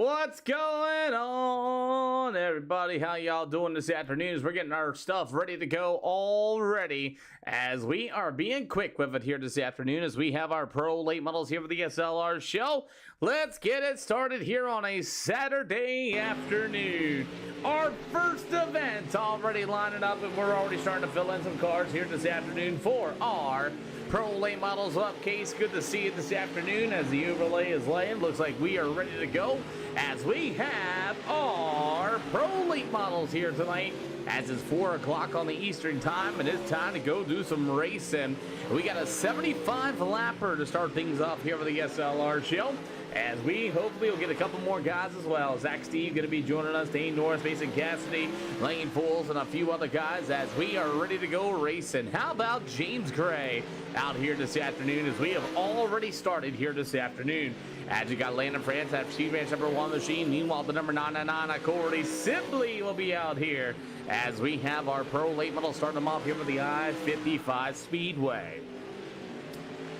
What's going on, everybody? How y'all doing this afternoon? As we're getting our stuff ready to go already, as we are being quick with it here this afternoon, as we have our pro late models here for the SLR show. Let's get it started here on a Saturday afternoon. Our first event already lining up, and we're already starting to fill in some cars here this afternoon for our pro late models up case. Good to see you this afternoon as the overlay is laying. Looks like we are ready to go as we have our pro late models here tonight, as it's 4 o'clock on the Eastern time, and it's time to go do some racing. We got a 75 lapper to start things off here for the SLR show, as we hopefully will get a couple more guys as well. Zach Steve going to be joining us, Dane Norris, Mason Cassidy, Lane Fools, and a few other guys as we are ready to go racing. How about James Gray out here this afternoon, as we have already started here this afternoon. As you got Landon France at Steve Ranch #1 machine. Meanwhile, the number 999 Corey Sibley will be out here as we have our pro late model starting them off here with the I-55 Speedway.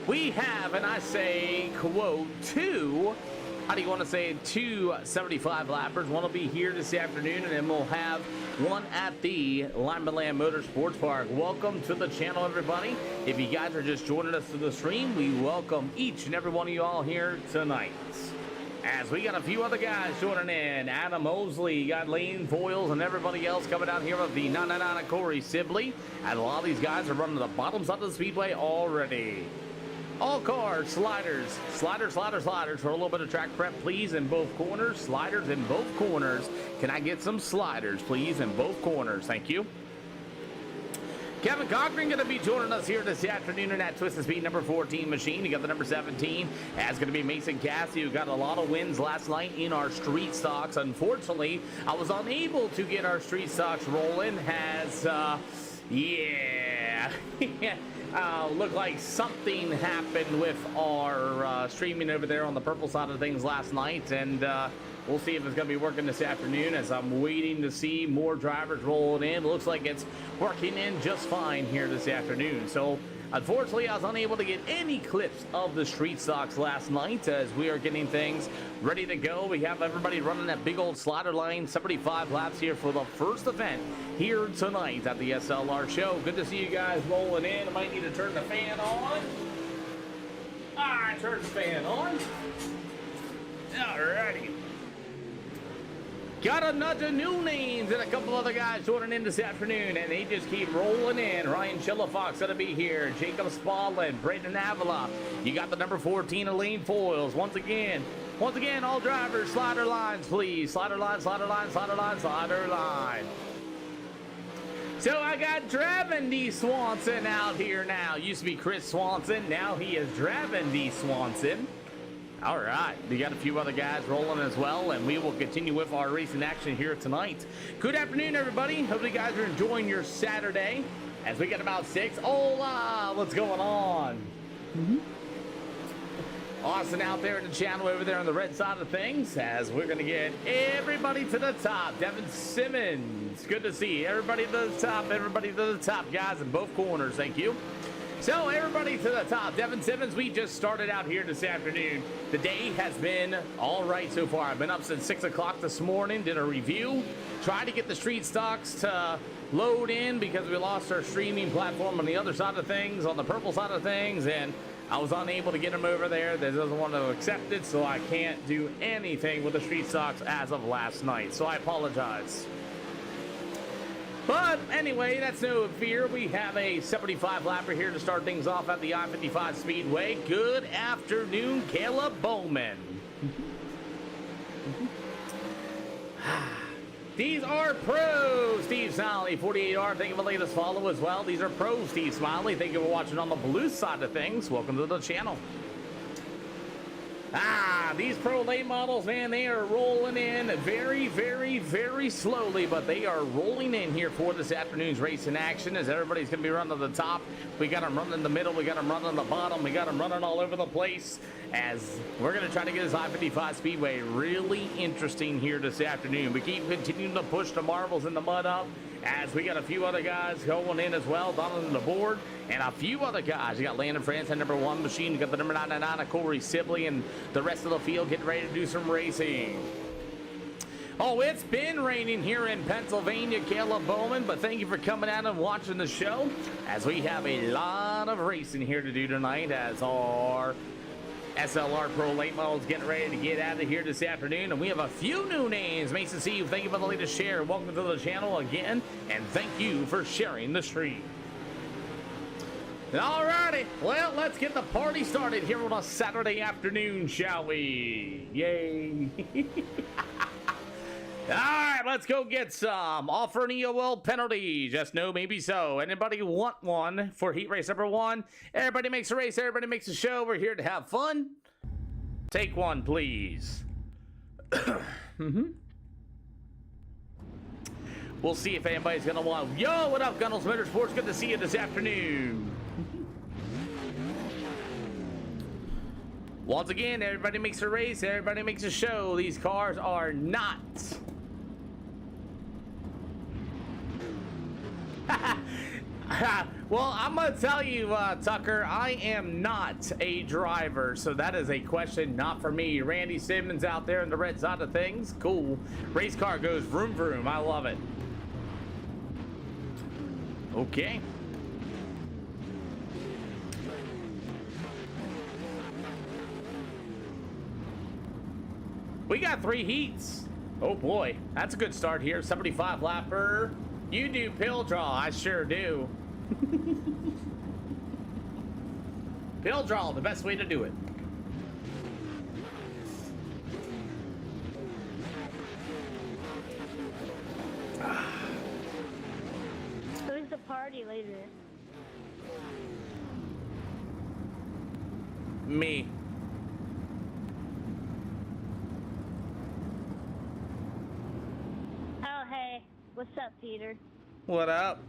We have, and I say, quote, two 75 lappers. One will be here this afternoon, and then we'll have one at the Lineman Land Motorsports Park. Welcome to the channel, everybody. If you guys are just joining us to the stream, we welcome each and every one of you all here tonight. As we got a few other guys joining in. Adam Mosley, you got Lane Foils, and everybody else coming out here with the 999 Corey Sibley. And a lot of these guys are running the bottom side of the speedway already. All cars, sliders for a little bit of track prep, please, in both corners. Sliders in both corners. Can I get some sliders, please, in both corners? Thank you. Kevin Cochran going to be joining us here this afternoon in that Twisted Speed number 14 machine. You got the number 17. That's going to be Mason Cassidy, who got a lot of wins last night in our street stocks. Unfortunately, I was unable to get our street stocks rolling. Looked like something happened with our streaming over there on the purple side of things last night, and we'll see if it's going to be working this afternoon, as I'm waiting to see more drivers rolling in. Looks like it's working in just fine here this afternoon. So unfortunately, I was unable to get any clips of the street stocks last night, as we are getting things ready to go. We have everybody running that big old slider line, 75 laps here for the first event here tonight at the SLR show. Good to see you guys rolling in. I might need to turn the fan on. I turned the fan on. Alrighty. Got another new names and a couple other guys joining in this afternoon, and they just keep rolling in. Ryan Chilifox going to be here. Jacob Spaulding, Brandon Avila. You got the number 14 Elaine Foils. Once again, all drivers, slider lines, please. Slider line. So I got Draven Swanson out here now. Used to be Chris Swanson. Now he is Draven Swanson. All right, we got a few other guys rolling as well, and we will continue with our racing action here tonight. Good afternoon, everybody. Hope you guys are enjoying your Saturday, as we get about 6. Hola, what's going on? Austin out there in the channel over there on the red side of things, as we're going to get everybody to the top. Devin Simmons, good to see you. Everybody to the top, guys, in both corners. Thank you. So everybody to the top. Devin Simmons, we just started out here this afternoon. The day has been all right so far. I've been up since 6 o'clock this morning, did a review, tried to get the street stocks to load in because we lost our streaming platform on the other side of things, on the purple side of things, and I was unable to get them over there. They doesn't want to accept it, so I can't do anything with the street stocks as of last night. So I apologize. But anyway, that's no fear. We have a 75 lapper here to start things off at the I-55 Speedway. Good afternoon, Caleb Bowman. These are pro Steve Smiley, 48R. Thank you for letting us follow as well. These are pro Steve Smiley. Thank you for watching on the blue side of things. Welcome to the channel. These pro late models, man, they are rolling in very slowly, but they are rolling in here for this afternoon's racing action, as everybody's going to be running to the top. We got them running in the middle, we got them running the bottom, we got them running all over the place, as we're going to try to get this I-55 Speedway really interesting here this afternoon. We keep continuing to push the marbles in the mud up, as we got a few other guys going in as well, Donald the board, and a few other guys. You got Landon France at #1 machine, you got the number 999 Corey Sibley, and the rest of the field getting ready to do some racing. Oh, it's been raining here in Pennsylvania, Caleb Bowman, but thank you for coming out and watching the show as we have a lot of racing here to do tonight as our SLR Pro Late Models getting ready to get out of here this afternoon, and we have a few new names. Mason C, thank you for the latest share. Welcome to the channel again, and thank you for sharing the stream. Alrighty, well, let's get the party started here on a Saturday afternoon, shall we? Yay. Alright, let's go get some. Offer an EOL penalty. Just no, maybe so. Anybody want one for heat race number 1? Everybody makes a race, everybody makes a show. We're here to have fun. Take one, please. We'll see if anybody's gonna want. Yo, what up, Gunnels Motorsports? Good to see you this afternoon. Once again, everybody makes a race, everybody makes a show. These cars are not. Well, I'm gonna tell you, Tucker, I am not a driver, so that is a question not for me. Randy Simmons out there in the red side of things, cool. Race car goes vroom vroom, I love it. Okay. We got 3 heats. Oh boy, that's a good start here. 75 lapper. You do pill draw, I sure do. Pill draw, the best way to do it. Who's the party leader? Me. Oh, hey. What's up, Peter? What up?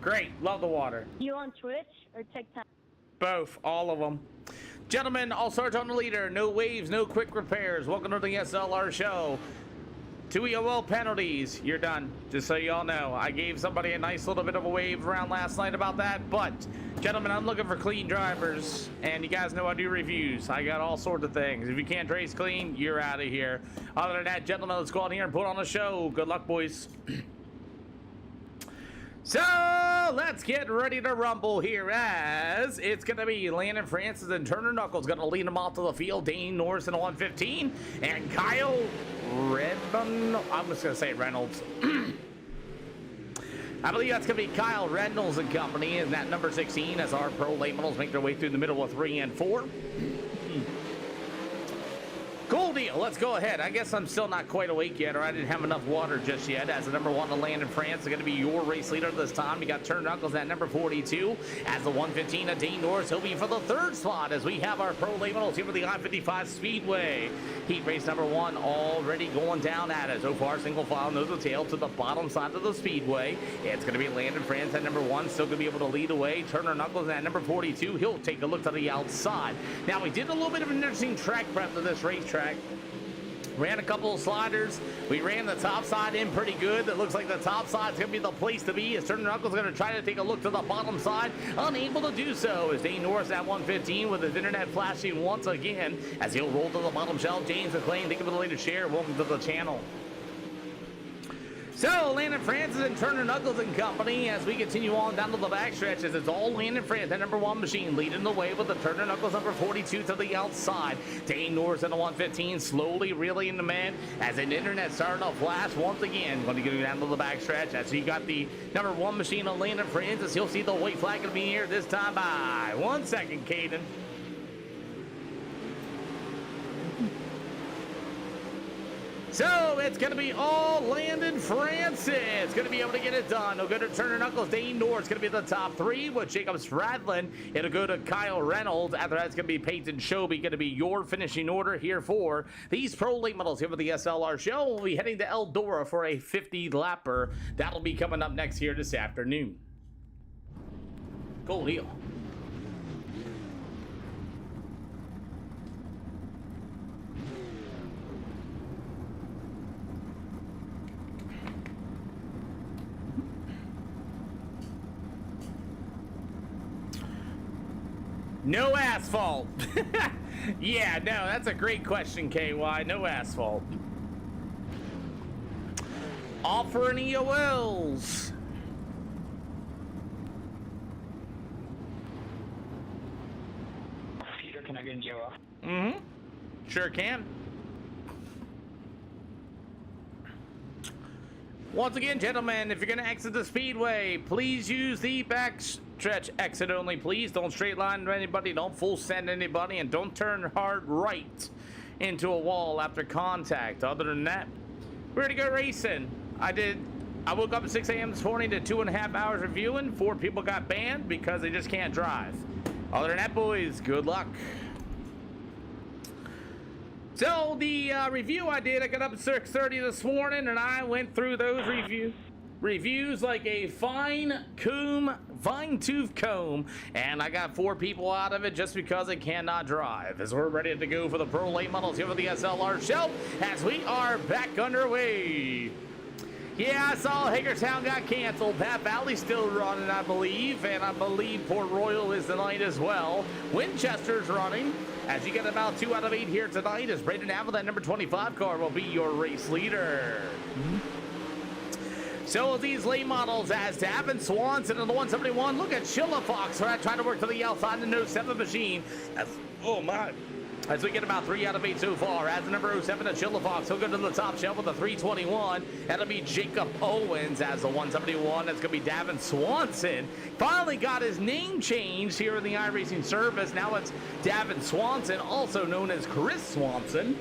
Great, love the water. You on Twitch or TikTok? Both, all of them. Gentlemen, all stars on the leader. No waves, no quick repairs. Welcome to the SLR show. 2 EOL penalties. You're done. Just so y'all know. I gave somebody a nice little bit of a wave around last night about that. But, gentlemen, I'm looking for clean drivers. And you guys know I do reviews. I got all sorts of things. If you can't race clean, you're out of here. Other than that, gentlemen, let's go out here and put on a show. Good luck, boys. So, let's get ready to rumble here as it's going to be Landon Francis and Turner Knuckles going to lead them off to the field. Dane Norris in a 115 and Kyle Redmond. I'm just going to say Reynolds. I believe that's going to be Kyle Reynolds and company in that number 16 as our pro late models make their way through the middle of 3 and 4. Cool deal. Let's go ahead. I guess I'm still not quite awake yet, or I didn't have enough water just yet. As the number 1 to land in France is going to be your race leader this time. You got Turner Knuckles at number 42. As the 115 of Dane Norris, he'll be for the 3rd spot as we have our pro labels here for the I-55 Speedway. Heat race number 1 already going down at it. So far, single file, nose to tail to the bottom side of the Speedway. It's going to be Landon France at number 1, still going to be able to lead away. Turner Knuckles at number 42. He'll take a look to the outside. Now, we did a little bit of an interesting track prep to this racetrack. Ran a couple of sliders. We ran the top side in pretty good. It looks like the top side is going to be the place to be as Turner Knuckles going to try to take a look to the bottom side. Unable to do so as Dane Norris at 115 with his internet flashing once again as he'll roll to the bottom shelf. James McClain, thank you for the latest share. Welcome to the channel. So, Landon Francis and Turner Knuckles and company as we continue on down to the back stretches. It's all Landon Francis, the number 1 machine, leading the way with the Turner Knuckles number 42 to the outside. Dane Norris in the 115, slowly reeling in the man as an internet starting to flash once again. Going to get down to the back stretch as you got the number 1 machine of Landon Francis. You'll see the white flag in the air this time by 1 second, Caden. So it's going to be all Landon Francis. Going to be able to get it done. It'll go to Turner Knuckles. Dane Norris going to be the top 3 with Jacob Stradlin. It'll go to Kyle Reynolds. After that, it's going to be Peyton Shoby. Going to be your finishing order here for these pro late models here for the SLR show. We'll be heading to Eldora for a 50 lapper. That'll be coming up next here this afternoon. Cool deal. No asphalt. Yeah, no, that's a great question, KY. No asphalt. Offering EOLs. Peter, can I get an EOL? Mm-hmm. Sure can. Once again, gentlemen, if you're going to exit the speedway, please use the backstretch exit only, please. Don't straight line to anybody, don't full send anybody, and don't turn hard right into a wall after contact. Other than that, we're going to go racing. I woke up at 6 a.m. this morning, did 2.5 hours reviewing. 4 people got banned because they just can't drive. Other than that, boys, good luck. So the review I did, I got up at 6:30 this morning, and I went through those reviews like a fine-tooth comb, and I got 4 people out of it just because they cannot drive. As we're ready to go for the Pro Late Models here for the SLR show, as we are back underway. Yeah, I saw Hagerstown got canceled. Pat Valley's still running, I believe, and I believe Port Royal is tonight as well. Winchester's running. As you get about 2 out of 8 here tonight, as Braden Avila, that number 25 car, will be your race leader. So these late models, as Davin Swanson and the 171, look at Chilla Fox trying to work to the outside in the 07 machine. Oh my. As we get about 3 out of 8 so far, as the number 07 at Chilla Fox, he'll go to the top shelf with a 321. That'll be Jacob Owens as the 171. That's going to be Davin Swanson. Finally got his name changed here in the iRacing service. Now it's Davin Swanson, also known as Chris Swanson.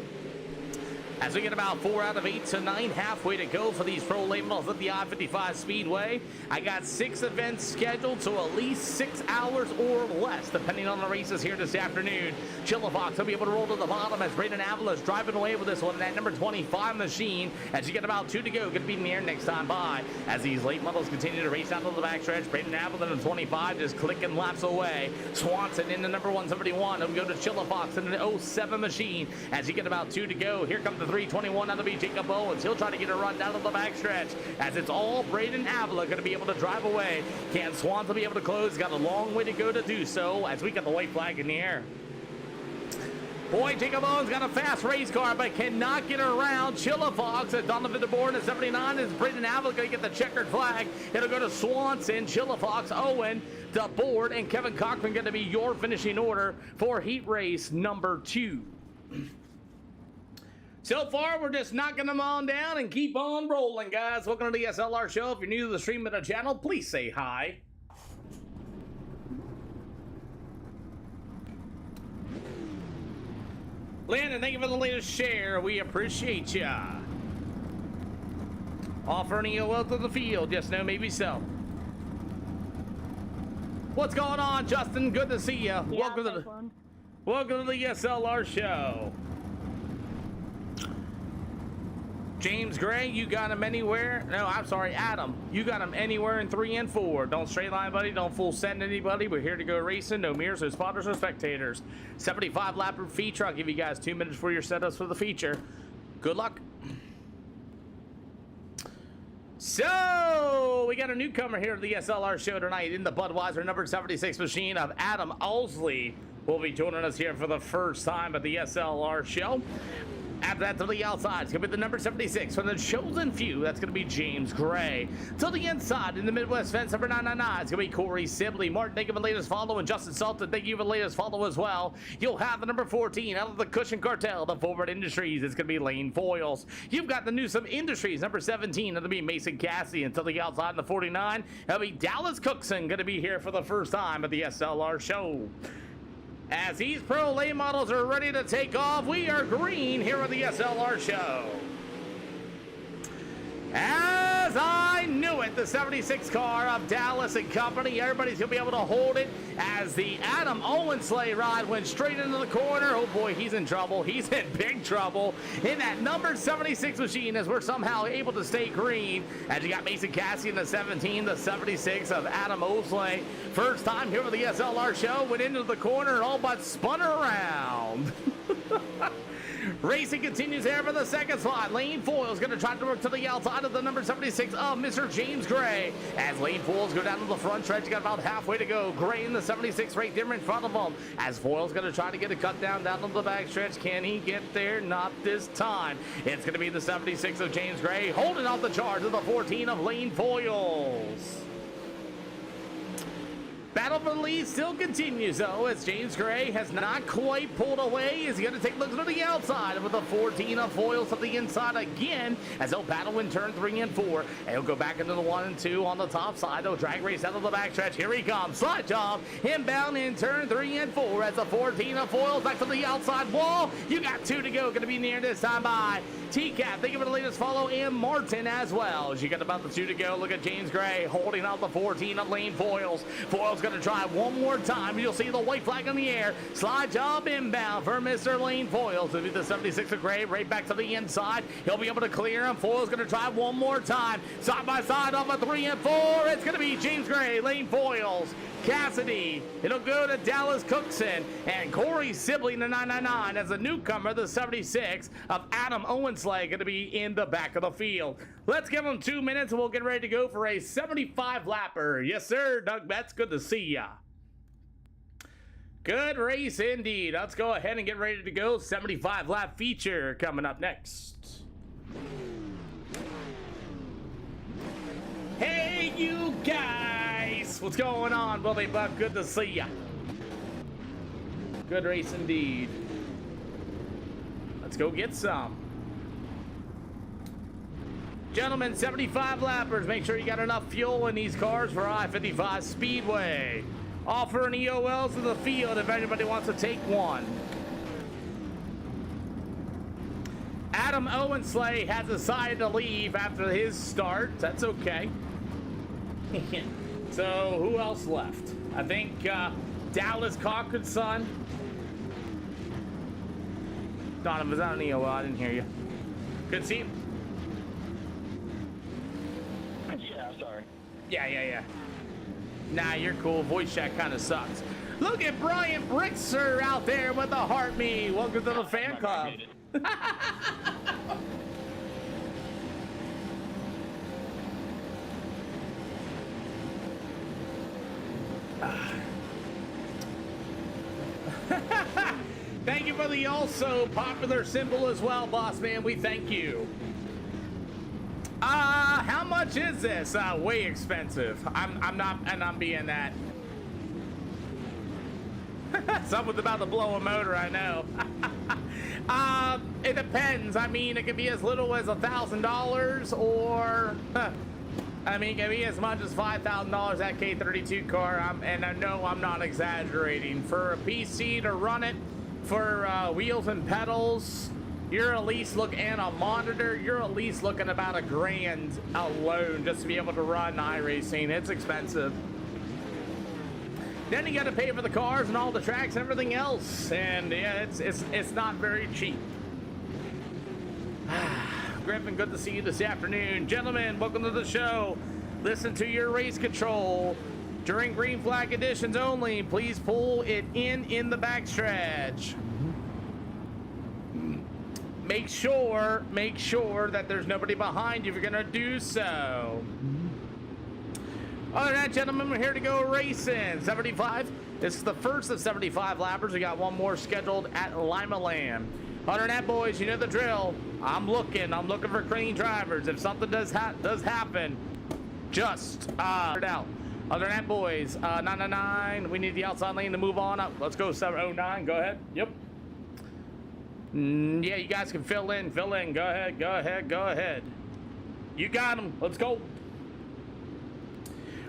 As we get about 4 out of 8 tonight, halfway to go for these pro late models at the I-55 Speedway. I got 6 events scheduled, so at least 6 hours or less, depending on the races here this afternoon. Chilla Fox will be able to roll to the bottom as Braden Avila is driving away with this one in that number 25 machine. As you get about 2 to go, going to be in the air next time by. As these late models continue to race out to the backstretch, Braden Avila in 25 just clicking laps away. Swanson in the number 171. He'll go to Chilla Fox in the 07 machine. As you get about 2 to go, here comes the 321. That'll be Jacob Owens. He'll try to get a run down to the backstretch as it's all Braden Avila going to be able to drive away. Can Swanson be able to close? Got a long way to go to do so as we got the white flag in the air. Boy, Jacob Owens got a fast race car, but cannot get around Chilla Fox at Donovan DeBoer at 79. Is Braden Avila going to get the checkered flag? It'll go to Swanson, Chilla Fox, Owen, DeBoer, and Kevin Cochran going to be your finishing order for heat race number 2. So far, we're just knocking them on down and keep on rolling, guys. Welcome to the SLR show. If you're new to the stream of the channel, please say hi. Landon, thank you for the latest share. We appreciate ya. Offering EOL to the field. Yes, no, maybe so. What's going on, Justin? Good to see you. Yeah, welcome to the SLR show. James Gray, you got him anywhere? No, I'm sorry, Adam. You got him anywhere in 3 and 4. Don't straight line, buddy. Don't full send anybody. We're here to go racing. No mirrors, no spotters, no spectators. 75 lapper feature. I'll give you guys 2 minutes for your setups for the feature. Good luck. So, we got a newcomer here to the SLR show tonight in the Budweiser number 76 machine of Adam Owsley. Will be joining us here for the first time at the SLR show. After that, to the outside, it's going to be the number 76 from the chosen few. That's going to be James Gray. To the inside, in the Midwest fence, number 999, it's going to be Corey Sibley. Martin, thank you for the latest follow, and Justin Salton, thank you for the latest follow as well. You'll have the number 14 out of the Cushion Cartel, the Forward Industries. It's going to be Lane Foyles. You've got the Newsome Industries, number 17. That'll be Mason Cassidy. And to the outside, in the 49, that'll be Dallas Cookson, going to be here for the first time at the SLR show. As these pro late models are ready to take off, we are green here on the SLR show. As I knew it, the 76 car of Dallas and Company, everybody's going to be able to hold it as the Adam Owens sleigh ride went straight into the corner. Oh boy, he's in trouble. He's in big trouble in that number 76 machine as we're somehow able to stay green. As you got Mason Cassidy in the 17, the 76 of Adam Owsley. First time here with the SLR show, went into the corner and all but spun around. Racing continues there for the second slot. Lane Foyle's going to try to work to the outside of the number 76 of Mr. James Gray. As Lane Foyle's go down to the front stretch, you got about halfway to go. Gray in the 76 right there in front of him. As Foyle's going to try to get a cut down to the back stretch. Can he get there? Not this time. It's going to be the 76 of James Gray holding off the charge of the 14 of Lane Foyles. Battle for the lead still continues, though, as James Gray has not quite pulled away. He's going to take a look to the outside with the 14 of Foyles to the inside again, as they'll battle in turn 3 and 4. And he'll go back into the 1 and 2 on the top side. They'll drag race out of the backstretch. Here he comes. Slide job. Inbound in turn 3 and 4 as the 14 of Foyles back to the outside wall. You got 2 to go. Going to be near this time by T-Cat. Thank you for the latest follow, and Martin as well. As you got about the 2 to go. Look at James Gray holding out the 14 of Lane Foyles. Foyles going to try one more time. You'll see the white flag in the air. Slide job inbound for Mr. Lane Foyles. It'll be the 76 of Gray right back to the inside. He'll be able to clear him. Foyles going to try one more time. Side by side off of 3 and 4. It's going to be James Gray, Lane Foyles, Cassidy. It'll go to Dallas Cookson and Corey Sibley in the 999 as a newcomer, the 76 of Adam Owensley, going to be in the back of the field. Let's give him 2 minutes and we'll get ready to go for a 75 lapper. Yes, sir. Doug Betts, good to see ya. Good race indeed. Let's go ahead and get ready to go. 75 lap feature coming up next. Hey, you guys. What's going on, Bully Buck? Good to see ya. Good race indeed. Let's go get some. Gentlemen, 75 lappers. Make sure you got enough fuel in these cars for I-55 Speedway. Offering EOLs to the field if anybody wants to take one. Adam Owensley has decided to leave after his start. That's okay. So who else left? I think Dallas Conquered son. Donovan, was that an EOL? I didn't hear you. Good to see you. Yeah, sorry. Yeah. Nah, you're cool. Voice chat kind of sucks. Look at Brian Brickser out there with the heart me. Welcome to the fan club. Thank you for the also popular symbol as well, boss man. We thank you. How much is this? Way expensive. I'm being that. Someone's about to blow a motor, I know. It depends. I mean, it could be as little as $1,000 or, I mean, it can be as much as $5,000, that K32 car. And I know I'm not exaggerating. For a PC to run it, for wheels and pedals, you're at least looking, and a monitor, you're at least looking about $1,000 alone just to be able to run iRacing. It's expensive. Then you got to pay for the cars and all the tracks and everything else, and yeah, it's not very cheap. Griffin, good to see you this afternoon. Gentlemen, welcome to the show. Listen to your race control. During green flag conditions only, please pull it in the backstretch. Make sure that there's nobody behind you if you're gonna do so. Other than that, gentlemen, we're here to go racing. 75. This is the first of 75 lappers. We got one more scheduled at Lima Land. Other than that, boys, you know the drill. I'm looking for clean drivers. If something does happen, just it out. Other than that, boys, 999. We need the outside lane to move on up. Let's go 709. Go ahead. Yep. Yeah, you guys can fill in. Go ahead. You got them. Let's go.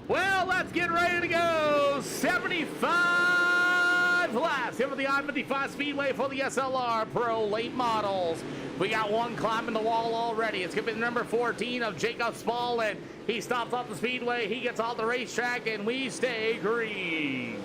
Well, let's get ready to go. 75 laps here for the I-55 Speedway for the SLR Pro late models. We got one climbing the wall already. It's going to be the number 14 of Jacob Spaulding. He stops off the speedway. He gets off the racetrack, and we stay green.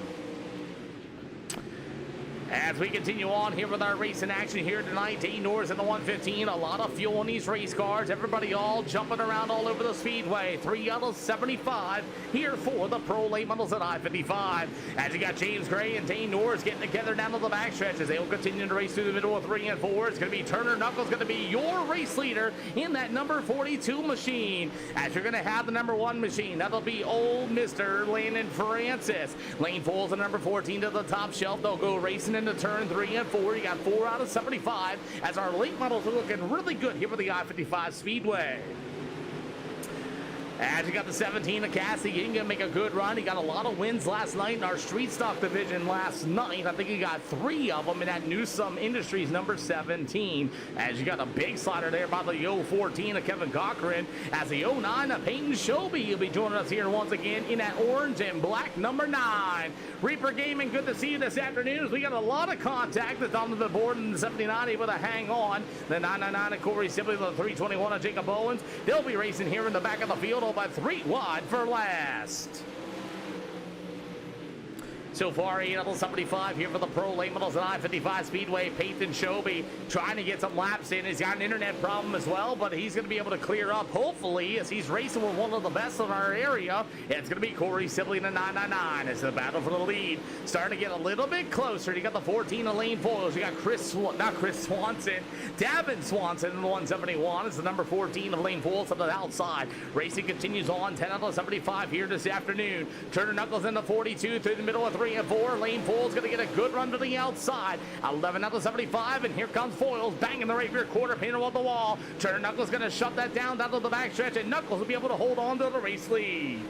As we continue on here with our racing action here tonight, Dane Norris in the 115. A lot of fuel in these race cars. Everybody all jumping around all over the speedway. 3 out of 75 here for the Pro Late Models at I-55. As you got James Gray and Dane Norris getting together down to the back stretch as they will continue to race through the middle of 3 and 4. It's going to be Turner Knuckles going to be your race leader in that number 42 machine. As you're going to have the number 1 machine, that'll be old Mr. Landon Francis. Lane Foles the number 14 to the top shelf. They'll go racing into turn 3 and 4. You got 4 out of 75 as our late models are looking really good here for the I-55 Speedway. As you got the 17 of Cassie, he can make a good run. He got a lot of wins last night in our street stock division last night. I think he got 3 of them in that Newsome Industries number 17. As you got a big slider there by the 014 of Kevin Cochran. As the 09 of Peyton Shoby, he'll be joining us here once again in that orange and black number 9. Reaper Gaming, good to see you this afternoon. We got a lot of contact that's on the board in the 79 able to hang on. The 999 of Corey Sibley, the 321 of Jacob Owens. They'll be racing here in the back of the field by 3 wide for last. So far, 8 out of 75 here for the Pro Late Models at I-55 Speedway. Peyton Shoby trying to get some laps in. He's got an internet problem as well, but he's going to be able to clear up, hopefully, as he's racing with one of the best in our area. It's going to be Corey Sibley in the 999. It's the battle for the lead. Starting to get a little bit closer. You got the 14 of Lane Foils. You got Davin Swanson in the 171. It's the number 14 of Lane Foils on the outside. Racing continues on. 10 out of 75 here this afternoon. Turner Knuckles in the 42 through the middle of 3 and 4. Lane Foils going to get a good run to the outside. 11 out of 75, and here comes Foils banging the right rear quarter panel on the wall. Turner Knuckles going to shut that down to the back stretch, and Knuckles will be able to hold on to the race lead.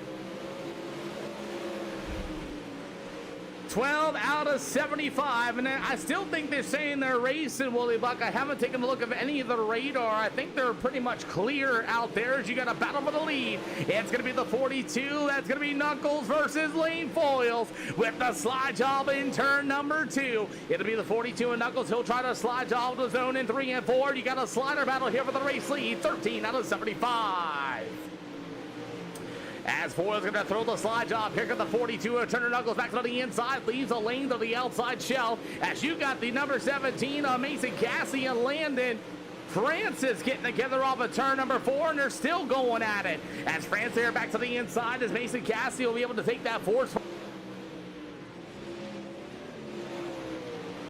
12 out of 75, and I still think they're saying they're racing, Willie Buck. I haven't taken a look at any of the radar. I think they're pretty much clear out there as you got a battle for the lead. It's going to be the 42. That's going to be Knuckles versus Lane Foils with the slide job in turn number 2. It'll be the 42 and Knuckles. He'll try to slide job the zone in 3 and 4. You got a slider battle here for the race lead. 13 out of 75. As Foyle's going to throw the slide job. Here comes the 42 of Turner Knuckles back to the inside. Leaves a lane to the outside shell. As you got the number 17 of Mason Cassie and Landon Francis getting together off of turn number 4, and they're still going at it. As Francis here back to the inside, as Mason Cassie will be able to take that 4 spot.